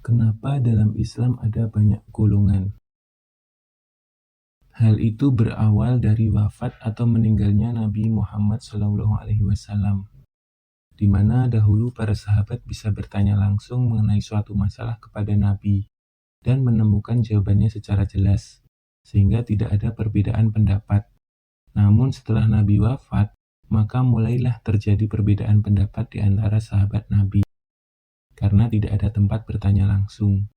Kenapa dalam Islam ada banyak golongan? Hal itu berawal dari wafat atau meninggalnya Nabi Muhammad SAW, di mana dahulu para sahabat bisa bertanya langsung mengenai suatu masalah kepada Nabi dan menemukan jawabannya secara jelas, sehingga tidak ada perbedaan pendapat. Namun setelah Nabi wafat, maka mulailah terjadi perbedaan pendapat di antara sahabat Nabi, karena tidak ada tempat bertanya langsung.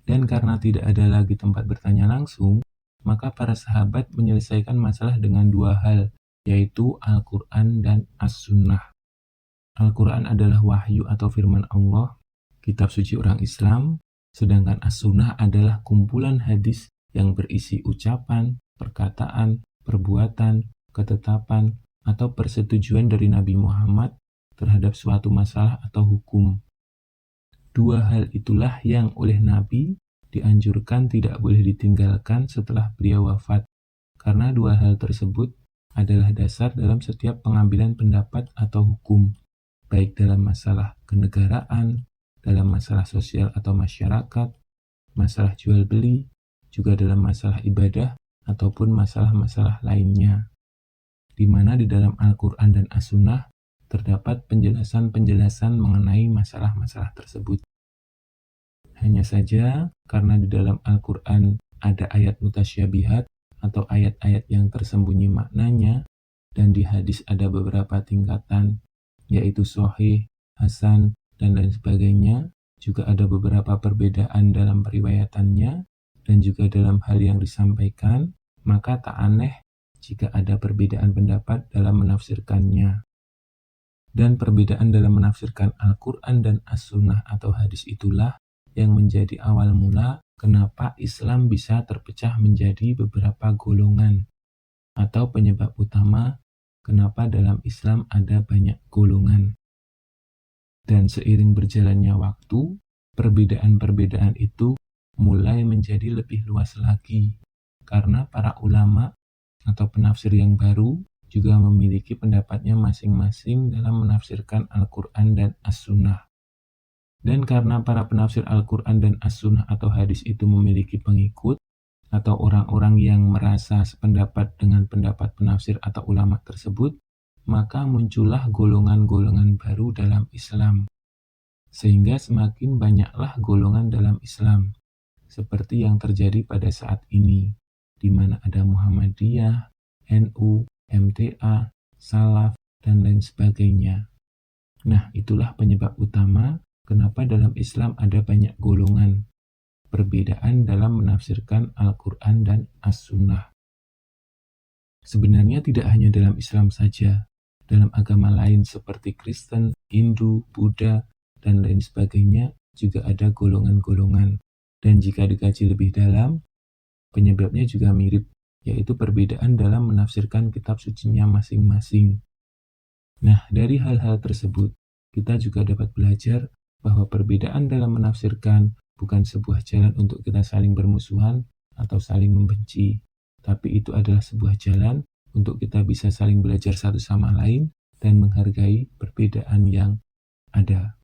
Dan karena tidak ada lagi tempat bertanya langsung, maka para sahabat menyelesaikan masalah dengan dua hal, yaitu Al-Quran dan As-Sunnah. Al-Quran adalah wahyu atau firman Allah, kitab suci orang Islam, sedangkan As-Sunnah adalah kumpulan hadis yang berisi ucapan, perkataan, perbuatan, ketetapan, atau persetujuan dari Nabi Muhammad terhadap suatu masalah atau hukum. Dua hal itulah yang oleh Nabi dianjurkan tidak boleh ditinggalkan setelah beliau wafat, karena dua hal tersebut adalah dasar dalam setiap pengambilan pendapat atau hukum, baik dalam masalah kenegaraan, dalam masalah sosial atau masyarakat, masalah jual beli, juga dalam masalah ibadah, ataupun masalah-masalah lainnya, di mana di dalam Al-Quran dan As-Sunnah terdapat penjelasan-penjelasan mengenai masalah-masalah tersebut. Hanya saja, karena di dalam Al-Quran ada ayat mutasyabihat atau ayat-ayat yang tersembunyi maknanya, dan di hadis ada beberapa tingkatan, yaitu sahih, hasan, dan lain sebagainya, juga ada beberapa perbedaan dalam periwayatannya, dan juga dalam hal yang disampaikan, maka tak aneh jika ada perbedaan pendapat dalam menafsirkannya. Dan perbedaan dalam menafsirkan Al-Quran dan As-Sunnah atau hadis itulah yang menjadi awal mula kenapa Islam bisa terpecah menjadi beberapa golongan, atau penyebab utama kenapa dalam Islam ada banyak golongan. Dan seiring berjalannya waktu, perbedaan-perbedaan itu mulai menjadi lebih luas lagi, karena para ulama atau penafsir yang baru juga memiliki pendapatnya masing-masing dalam menafsirkan Al-Quran dan As-Sunnah. Dan karena para penafsir Al-Quran dan As-Sunnah atau hadis itu memiliki pengikut, atau orang-orang yang merasa sependapat dengan pendapat penafsir atau ulama tersebut, maka muncullah golongan-golongan baru dalam Islam. Sehingga semakin banyaklah golongan dalam Islam, seperti yang terjadi pada saat ini, di mana ada Muhammadiyah, NU, MTA, Salaf, dan lain sebagainya. Nah, itulah penyebab utama kenapa dalam Islam ada banyak golongan, perbedaan dalam menafsirkan Al-Quran dan As-Sunnah. Sebenarnya tidak hanya dalam Islam saja, dalam agama lain seperti Kristen, Hindu, Buddha, dan lain sebagainya juga ada golongan-golongan. Dan jika dikaji lebih dalam, penyebabnya juga mirip, yaitu perbedaan dalam menafsirkan kitab sucinya masing-masing. Nah, dari hal-hal tersebut, kita juga dapat belajar bahwa perbedaan dalam menafsirkan bukan sebuah jalan untuk kita saling bermusuhan atau saling membenci, tapi itu adalah sebuah jalan untuk kita bisa saling belajar satu sama lain dan menghargai perbedaan yang ada.